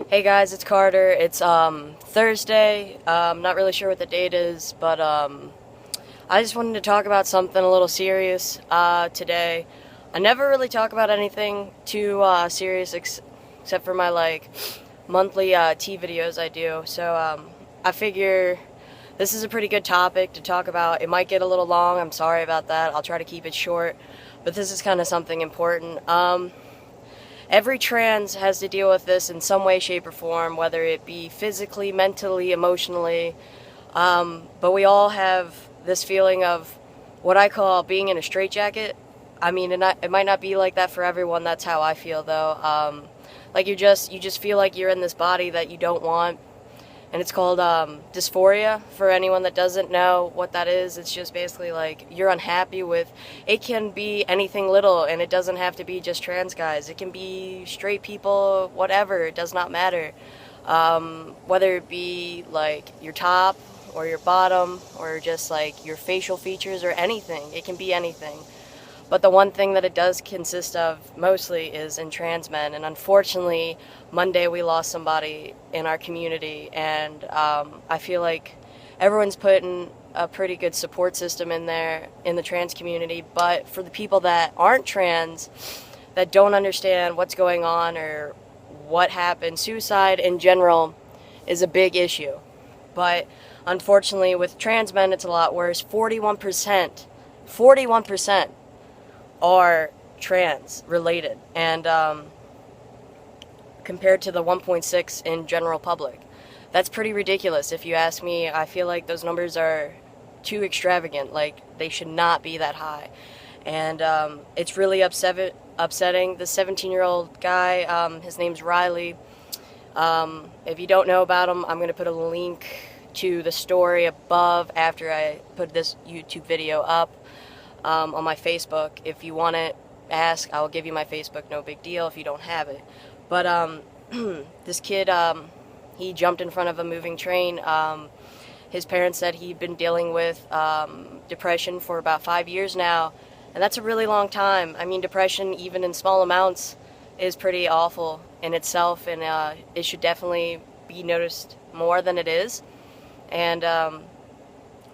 Hey guys, it's Carter. It's Thursday. Not really sure what the date is, but I just wanted to talk about something a little serious today. I never really talk about anything too serious except for my monthly tea videos I do. So I figure this is a pretty good topic to talk about. It might get a little long. I'm sorry about that. I'll try to keep it short, but this is kind of something important. Every trans has to deal with this in some way, shape, or form, whether it be physically, mentally, emotionally. But we all have this feeling of what I call being in a straitjacket. I mean, it might not be like that for everyone. That's how I feel, though. Like you just feel like you're in this body that you don't want, and it's called dysphoria. For anyone that doesn't know what that is, it's just basically like you're unhappy with. It can be anything little, and it doesn't have to be just trans guys. It can be straight people, whatever. It does not matter. Whether it be like your top or your bottom or just like your facial features or anything. It can be anything. But the one thing that it does consist of mostly is in trans men. And unfortunately, Monday we lost somebody in our community. And I feel like everyone's putting a pretty good support system in there in the trans community. But for the people that aren't trans, that don't understand what's going on or what happened, suicide in general is a big issue. But unfortunately, with trans men, it's a lot worse. 41% are trans related, and compared to the 1.6 in general public, that's pretty ridiculous if you ask me. I feel like those numbers are too extravagant. Like, they should not be that high, and it's really upsetting. The 17-year-old guy, his name's Riley. If you don't know about him, I'm going to put a link to the story above after I put this YouTube video up on my Facebook. If you want it, ask. I'll give you my Facebook, no big deal if you don't have it. But this kid, he jumped in front of a moving train. His parents said he'd been dealing with depression for about 5 years now, and that's a really long time. I mean, depression, even in small amounts, is pretty awful in itself, and it should definitely be noticed more than it is. And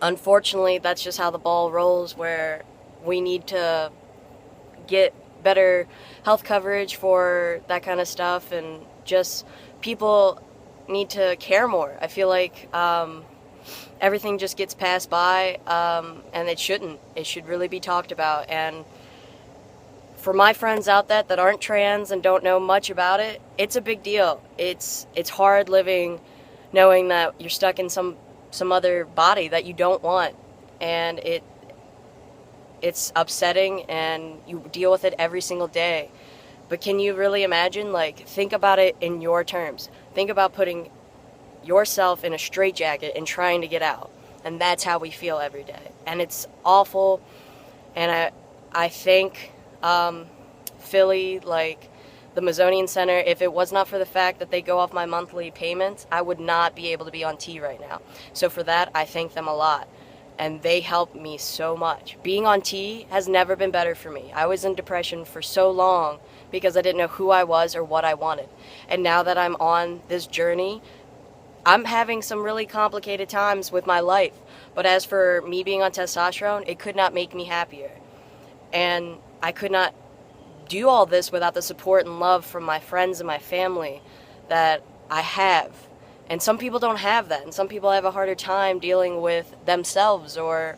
unfortunately, that's just how the ball rolls, where we need to get better health coverage for that kind of stuff, and just people need to care more. I feel like everything just gets passed by, and it shouldn't. It should really be talked about. And for my friends out there that aren't trans and don't know much about it, it's a big deal. It's hard living knowing that you're stuck in some other body that you don't want, and it's upsetting, and you deal with it every single day. But can you really imagine? Like, think about it in your terms. Think about putting yourself in a straitjacket and trying to get out. And that's how we feel every day. And it's awful. And I think Philly, like the Mizonian Center, if it was not for the fact that they go off my monthly payments, I would not be able to be on T right now. So for that, I thank them a lot. And they helped me so much. Being on T has never been better for me. I was in depression for so long because I didn't know who I was or what I wanted. And now that I'm on this journey, I'm having some really complicated times with my life. But as for me being on testosterone, it could not make me happier. And I could not do all this without the support and love from my friends and my family that I have. And some people don't have that, and some people have a harder time dealing with themselves or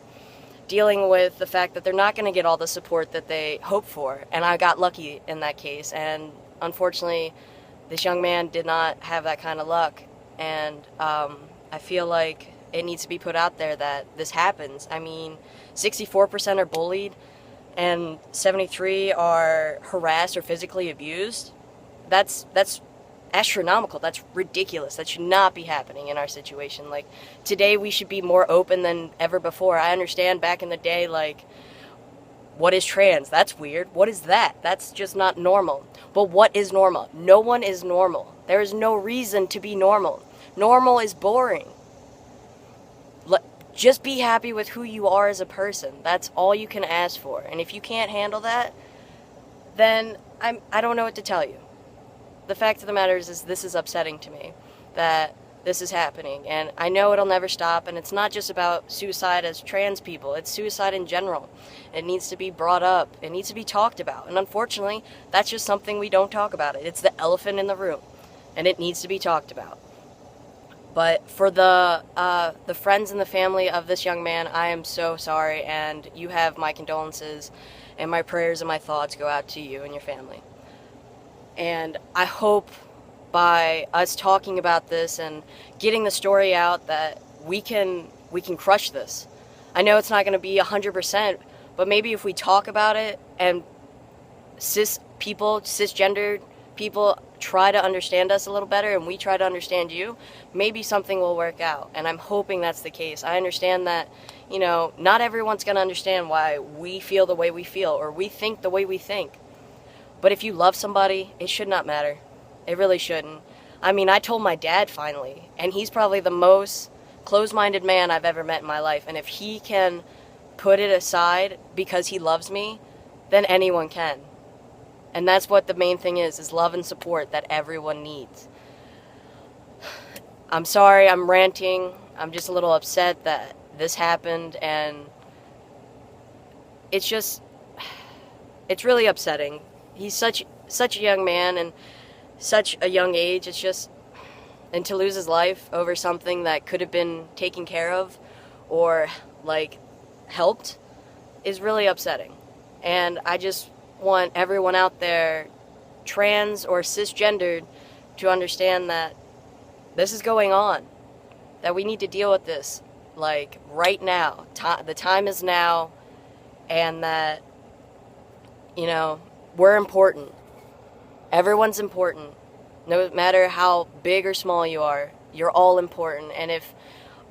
dealing with the fact that they're not going to get all the support that they hope for. And I got lucky in that case, and unfortunately, this young man did not have that kind of luck. And I feel like it needs to be put out there that this happens. I mean, 64% are bullied, and 73% are harassed or physically abused. That's astronomical. That's ridiculous. That should not be happening in our situation. Like, today we should be more open than ever before. I understand back in the day, like, what is trans? That's weird. What is that? That's just not normal. But what is normal? No one is normal. There is no reason to be normal. Normal is boring. Just be happy with who you are as a person. That's all you can ask for. And if you can't handle that, then I don't know what to tell you. the fact of the matter is this is upsetting to me, that this is happening. And I know it'll never stop, and it's not just about suicide as trans people, it's suicide in general. It needs to be brought up, it needs to be talked about, and unfortunately, that's just something we don't talk about. It's the elephant in the room, and it needs to be talked about. But for the friends and the family of this young man, I am so sorry, and you have my condolences, and my prayers and my thoughts go out to you and your family. And I hope by us talking about this and getting the story out that we can crush this. I know it's not going to be 100%, but maybe if we talk about it and cisgendered people try to understand us a little better and we try to understand you, maybe something will work out. And I'm hoping that's the case. I understand that, you know, not everyone's going to understand why we feel the way we feel or we think the way we think. But if you love somebody, it should not matter. It really shouldn't. I mean, I told my dad finally, and he's probably the most closed-minded man I've ever met in my life. And if he can put it aside because he loves me, then anyone can. And that's what the main thing is love and support that everyone needs. I'm sorry, I'm ranting. I'm just a little upset that this happened, and it's really upsetting. He's such a young man and such a young age. It's just, and to lose his life over something that could have been taken care of or like helped is really upsetting. And I just want everyone out there, trans or cisgendered, to understand that this is going on, that we need to deal with this like right now. The time is now, and that, you know, we're important. Everyone's important. No matter how big or small you are, you're all important. And if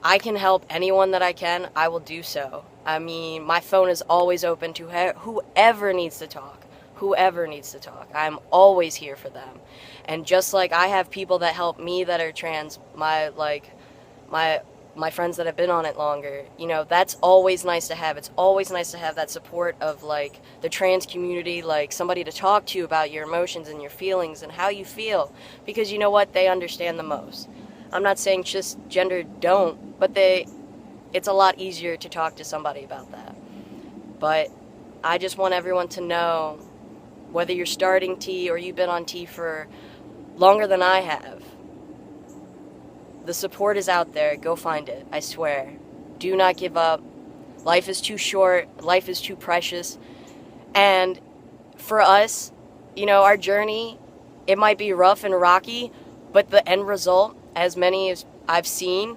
I can help anyone that I can, I will do so. I mean, my phone is always open to whoever needs to talk. Whoever needs to talk. I'm always here for them. And just like I have people that help me that are trans, my friends that have been on it longer, you know, that's always nice to have. It's always nice to have that support of like the trans community, like somebody to talk to about your emotions and your feelings and how you feel, because you know what, they understand the most. I'm not saying cisgender don't, but it's a lot easier to talk to somebody about that. But I just want everyone to know, whether you're starting T or you've been on T for longer than I have, the support is out there. Go find it. I swear. Do not give up. Life is too short. Life is too precious. And for us, you know, our journey, it might be rough and rocky, but the end result, as many as I've seen,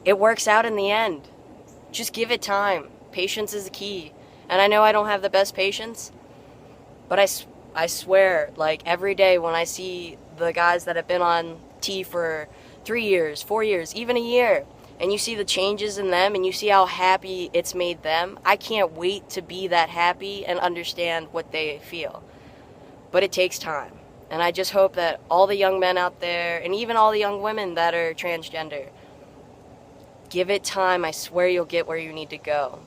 it works out in the end. Just give it time. Patience is the key. And I know I don't have the best patience, but I swear, like every day when I see the guys that have been on T for 3 years, 4 years, even a year, and you see the changes in them and you see how happy it's made them, I can't wait to be that happy and understand what they feel. But it takes time. And I just hope that all the young men out there, and even all the young women that are transgender, give it time. I swear you'll get where you need to go.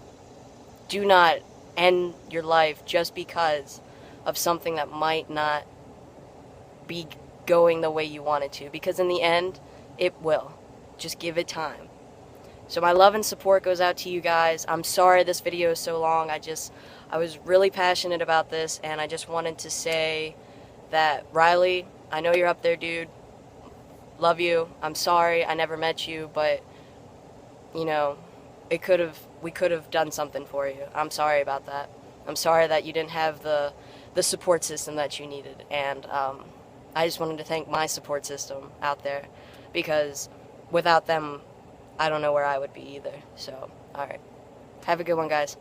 Do not end your life just because of something that might not be going the way you want it to, because in the end, it will. Just give it time. So my love and support goes out to you guys. I'm sorry this video is so long. I was really passionate about this, and I just wanted to say that, Riley, I know you're up there, dude. Love you. I'm sorry I never met you, but, you know, we could have done something for you. I'm sorry about that. I'm sorry that you didn't have the support system that you needed. And I just wanted to thank my support system out there, because without them, I don't know where I would be either. So, alright. Have a good one, guys.